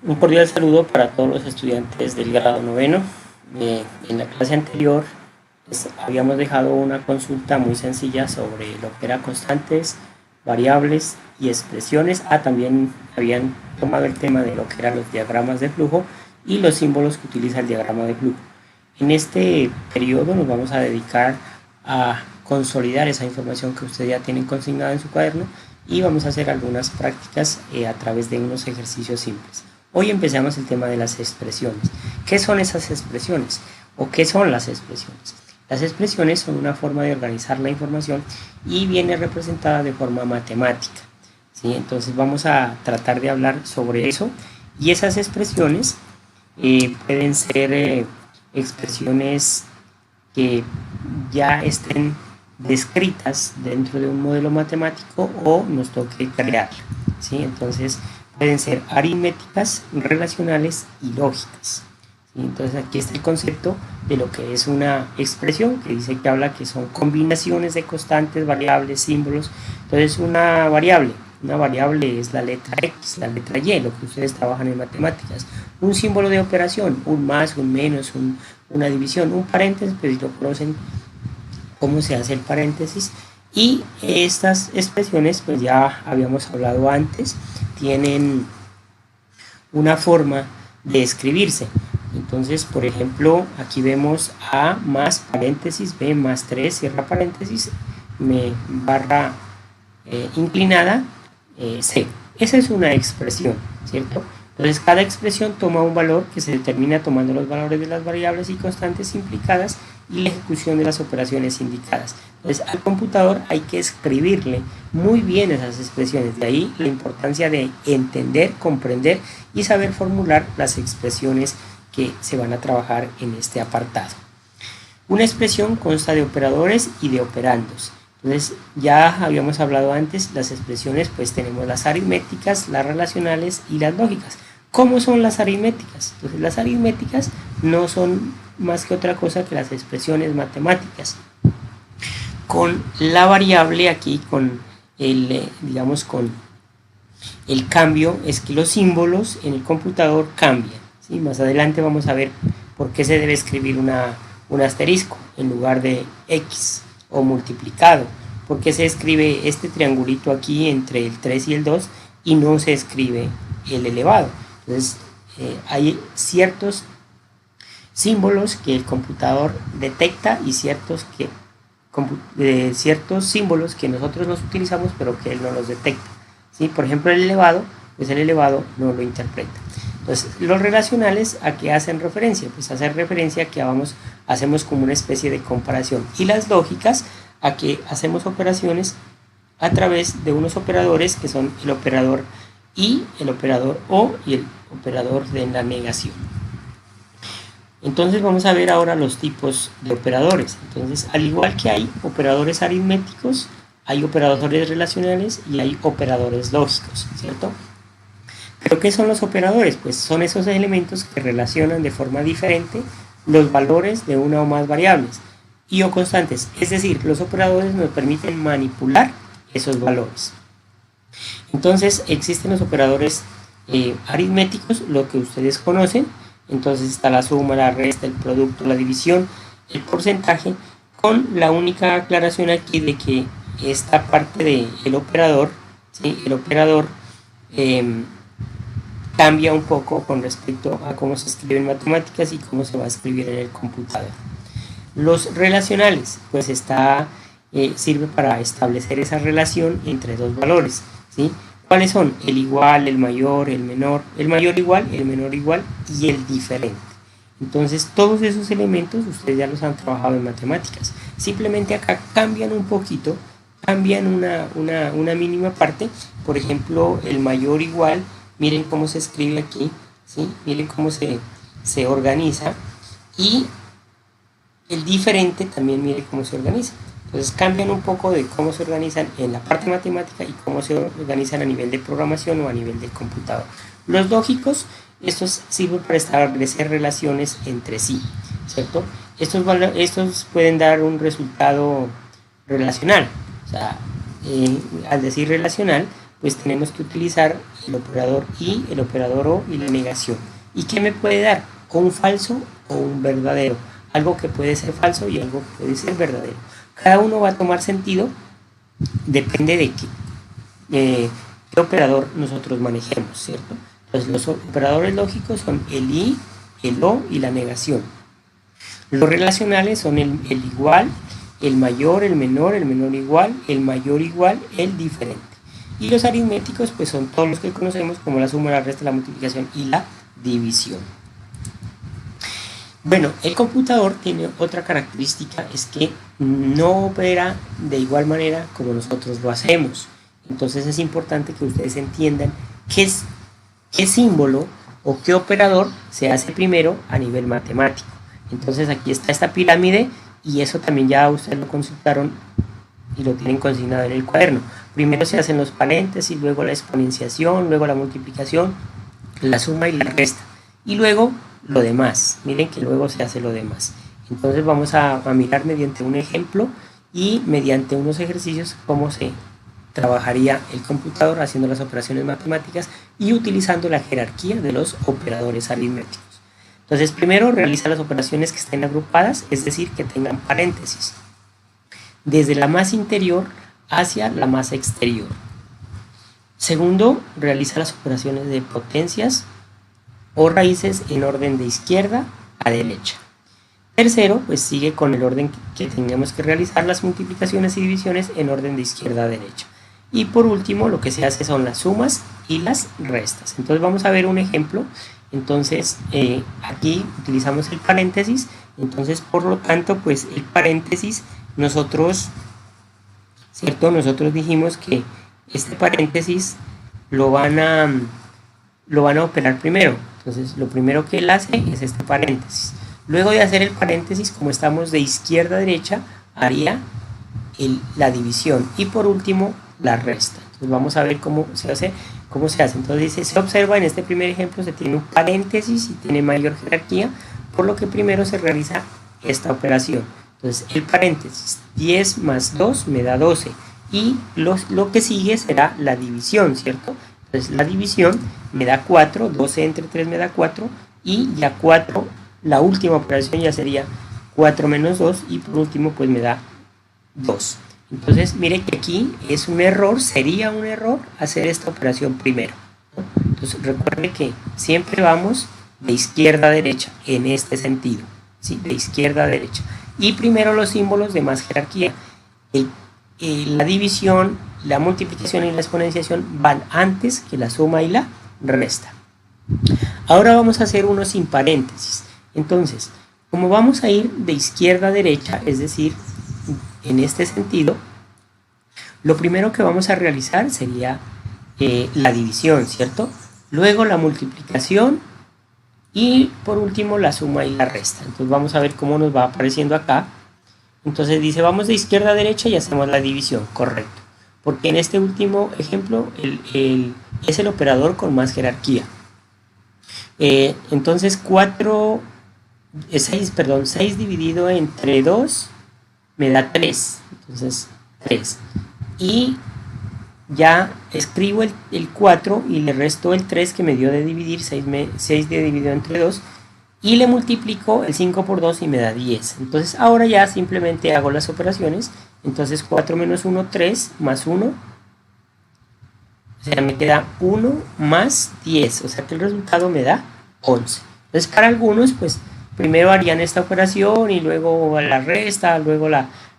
Un cordial saludo para todos los estudiantes del grado noveno. En la clase anterior habíamos dejado una consulta muy sencilla sobre lo que eran constantes, variables y expresiones. También habían tomado el tema de lo que eran los diagramas de flujo y los símbolos que utiliza el diagrama de flujo. En este periodo nos vamos a dedicar a consolidar esa información que ustedes ya tienen consignada en su cuaderno y vamos a hacer algunas prácticas a través de unos ejercicios simples. Hoy empezamos el tema de las expresiones. ¿Qué son esas expresiones? ¿O qué son las expresiones? Las expresiones son una forma de organizar la información y viene representada de forma matemática, ¿sí? Entonces vamos a tratar de hablar sobre eso, y esas expresiones pueden ser expresiones que ya estén descritas dentro de un modelo matemático o nos toque crear, ¿sí? Entonces pueden ser aritméticas, relacionales y lógicas, ¿sí? Entonces aquí está el concepto de lo que es una expresión, que dice que habla que son combinaciones de constantes, variables, símbolos. Entonces una variable es la letra X, la letra Y, lo que ustedes trabajan en matemáticas. Un símbolo de operación, un más, un menos, una división, un paréntesis, pues lo conocen cómo se hace el paréntesis. Y estas expresiones, pues ya habíamos hablado antes, tienen una forma de escribirse. Entonces, por ejemplo, aquí vemos A más paréntesis, B más 3, cierra paréntesis, barra inclinada, C. Esa es una expresión, ¿cierto? Entonces, cada expresión toma un valor que se determina tomando los valores de las variables y constantes implicadas y la ejecución de las operaciones indicadas. Entonces, al computador hay que escribirle muy bien esas expresiones. De ahí la importancia de entender, comprender y saber formular las expresiones que se van a trabajar en este apartado. Una expresión consta de operadores y de operandos. Entonces, ya habíamos hablado antes, las expresiones, pues tenemos las aritméticas, las relacionales y las lógicas. ¿Cómo son las aritméticas? Entonces, las aritméticas no son más que otra cosa que las expresiones matemáticas. Con la variable aquí, con el cambio, es que los símbolos en el computador cambian, ¿sí? Más adelante vamos a ver por qué se debe escribir un asterisco en lugar de X, o multiplicado, por qué se escribe este triangulito aquí entre el 3 y el 2 y no se escribe el elevado. Entonces hay ciertos símbolos que el computador detecta y ciertos símbolos que nosotros los utilizamos pero que él no los detecta, ¿sí? Por ejemplo, el elevado, pues el elevado no lo interpreta. Entonces, los relacionales, ¿a qué hacen referencia? Pues hacen referencia a que hacemos como una especie de comparación. Y las lógicas, a que hacemos operaciones a través de unos operadores que son el operador y el operador o y el operador de la negación. Entonces vamos a ver ahora los tipos de operadores. Entonces, al igual que hay operadores aritméticos, hay operadores relacionales y hay operadores lógicos, ¿cierto? ¿Pero qué son los operadores? Pues son esos elementos que relacionan de forma diferente los valores de una o más variables y o constantes. Es decir, los operadores nos permiten manipular esos valores. Entonces, existen los operadores aritméticos, lo que ustedes conocen. Entonces está la suma, la resta, el producto, la división, el porcentaje, con la única aclaración aquí de que esta parte del operador, ¿sí? El operador cambia un poco con respecto a cómo se escribe en matemáticas y cómo se va a escribir en el computador. Los relacionales, pues sirve para establecer esa relación entre dos valores, ¿sí? ¿Cuáles son? El igual, el mayor, el menor, el mayor igual, el menor igual y el diferente. Entonces, todos esos elementos ustedes ya los han trabajado en matemáticas. Simplemente acá cambian un poquito, cambian una mínima parte. Por ejemplo, el mayor igual, miren cómo se escribe aquí, ¿sí? Miren cómo se organiza. Y el diferente también miren cómo se organiza. Entonces cambian un poco de cómo se organizan en la parte matemática y cómo se organizan a nivel de programación o a nivel del computador. Los lógicos, estos sirven para establecer relaciones entre sí, ¿cierto? Estos pueden dar un resultado relacional. O sea, al decir relacional, pues tenemos que utilizar el operador y, el operador o y la negación. ¿Y qué me puede dar? O un falso o un verdadero. Algo que puede ser falso y algo que puede ser verdadero. Cada uno va a tomar sentido, depende de qué operador nosotros manejemos, ¿cierto? Entonces los operadores lógicos son el y, el o y la negación. Los relacionales son el igual, el mayor igual, el mayor igual, el diferente. Y los aritméticos pues son todos los que conocemos como la suma, la resta, la multiplicación y la división. Bueno, el computador tiene otra característica, es que no opera de igual manera como nosotros lo hacemos. Entonces es importante que ustedes entiendan qué símbolo o qué operador se hace primero a nivel matemático. Entonces aquí está esta pirámide y eso también ya ustedes lo consultaron y lo tienen consignado en el cuaderno. Primero se hacen los paréntesis, luego la exponenciación, luego la multiplicación, la suma y la resta. Y luego lo demás. Miren que luego se hace lo demás. Entonces vamos a mirar mediante un ejemplo y mediante unos ejercicios cómo se trabajaría el computador haciendo las operaciones matemáticas y utilizando la jerarquía de los operadores aritméticos. Entonces primero realiza las operaciones que estén agrupadas, es decir, que tengan paréntesis, desde la más interior hacia la más exterior. Segundo, realiza las operaciones de potencias o raíces en orden de izquierda a derecha. Tercero, pues sigue con el orden que tengamos que realizar las multiplicaciones y divisiones en orden de izquierda a derecha. Y por último, lo que se hace son las sumas y las restas. Entonces vamos a ver un ejemplo. Entonces aquí utilizamos el paréntesis. Entonces por lo tanto, pues el paréntesis nosotros dijimos que este paréntesis lo van a operar primero. Entonces lo primero que él hace es este paréntesis. Luego de hacer el paréntesis, como estamos de izquierda a derecha, haría la división y por último la resta. Entonces vamos a ver cómo se hace. Entonces dice, se observa en este primer ejemplo, se tiene un paréntesis y tiene mayor jerarquía, por lo que primero se realiza esta operación. Entonces el paréntesis, 10 más 2 me da 12 y lo que sigue será la división, ¿cierto? Entonces la división me da 4, 12 entre 3 me da 4 y ya 4, la última operación ya sería 4 menos 2 y por último pues me da 2. Entonces mire que aquí es un error, sería un error hacer esta operación primero, ¿no? Entonces recuerde que siempre vamos de izquierda a derecha en este sentido, ¿sí? De izquierda a derecha. Y primero los símbolos de más jerarquía. La división, la multiplicación y la exponenciación van antes que la suma y la resta. Ahora vamos a hacer uno sin paréntesis. Entonces, como vamos a ir de izquierda a derecha, es decir, en este sentido, lo primero que vamos a realizar sería la división, ¿cierto? Luego la multiplicación y por último la suma y la resta. Entonces vamos a ver cómo nos va apareciendo acá. Entonces dice, vamos de izquierda a derecha y hacemos la división, correcto. Porque en este último ejemplo es el operador con más jerarquía. Entonces 6 dividido entre 2 me da 3, entonces 3. Y ya escribo el 4 y le resto el 3 que me dio de dividir, 6 dividido entre 2. Y le multiplico el 5 por 2 y me da 10. Entonces ahora ya simplemente hago las operaciones. Entonces 4 menos 1, 3, más 1. O sea, me queda 1 más 10. O sea que el resultado me da 11. Entonces para algunos, pues primero harían esta operación y luego la resta,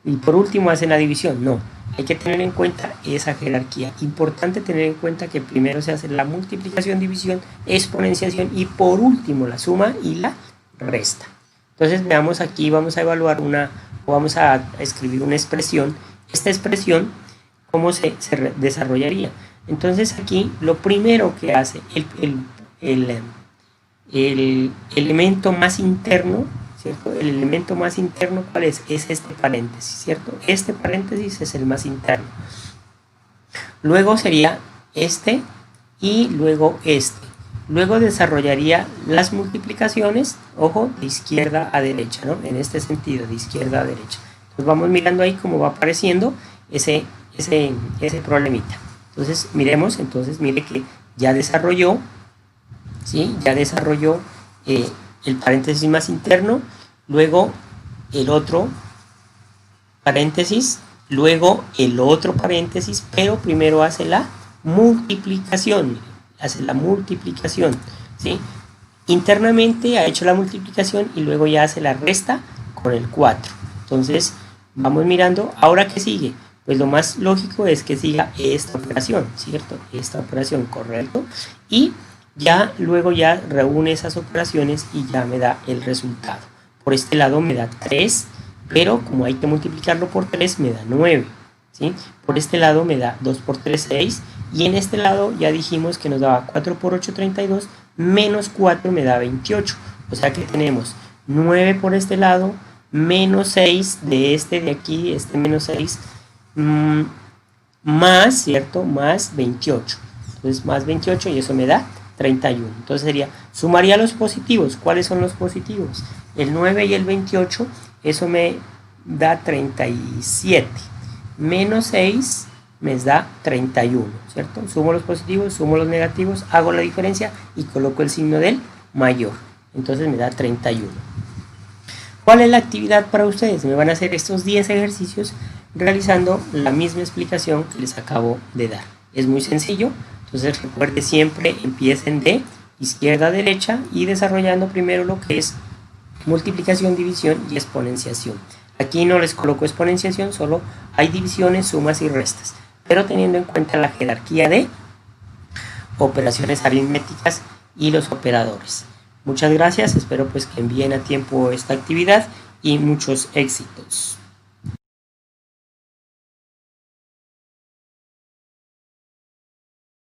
y por último hacen la división. No, hay que tener en cuenta esa jerarquía. Importante tener en cuenta que primero se hace la multiplicación, división, exponenciación y por último la suma y la resta. Entonces veamos aquí, vamos a evaluar vamos a escribir una expresión. Esta expresión, ¿cómo se desarrollaría? Entonces aquí lo primero que hace el elemento más interno, ¿cierto? El elemento más interno, ¿cuál es? Es este paréntesis, ¿cierto? Este paréntesis es el más interno. Luego sería este y luego este. Luego desarrollaría las multiplicaciones, ojo, de izquierda a derecha, ¿no? En este sentido, de izquierda a derecha. Entonces vamos mirando ahí cómo va apareciendo ese problemita. Entonces miremos, mire que ya desarrolló, ¿sí? Ya desarrolló el paréntesis más interno, luego el otro paréntesis, luego el otro paréntesis, pero primero hace la multiplicación, ¿sí? Internamente ha hecho la multiplicación y luego ya hace la resta con el 4. Entonces vamos mirando, ahora ¿qué sigue? Pues lo más lógico es que siga esta operación, ¿cierto? Esta operación, correcto. Y ya luego ya reúne esas operaciones y ya me da el resultado. Por este lado me da 3, pero como hay que multiplicarlo por 3 me da 9, ¿sí? Por este lado me da 2 por 3, 6. Y en este lado ya dijimos que nos daba 4 por 8, 32, menos 4 me da 28. O sea que tenemos 9 por este lado, menos 6 de aquí, este menos 6, más, ¿cierto? Más 28. Entonces más 28 y eso me da 31. Entonces sería, sumaría los positivos. ¿Cuáles son los positivos? El 9 y el 28, eso me da 37. Menos 6 me da 31, ¿cierto? Sumo los positivos, sumo los negativos, hago la diferencia y coloco el signo del mayor. Entonces me da 31. ¿Cuál es la actividad para ustedes? Me van a hacer estos 10 ejercicios realizando la misma explicación que les acabo de dar. Es muy sencillo, entonces recuerde siempre empiecen de izquierda a derecha y desarrollando primero lo que es multiplicación, división y exponenciación. Aquí no les coloco exponenciación, solo hay divisiones, sumas y restas, pero teniendo en cuenta la jerarquía de operaciones aritméticas y los operadores. Muchas gracias, espero pues que envíen a tiempo esta actividad y muchos éxitos.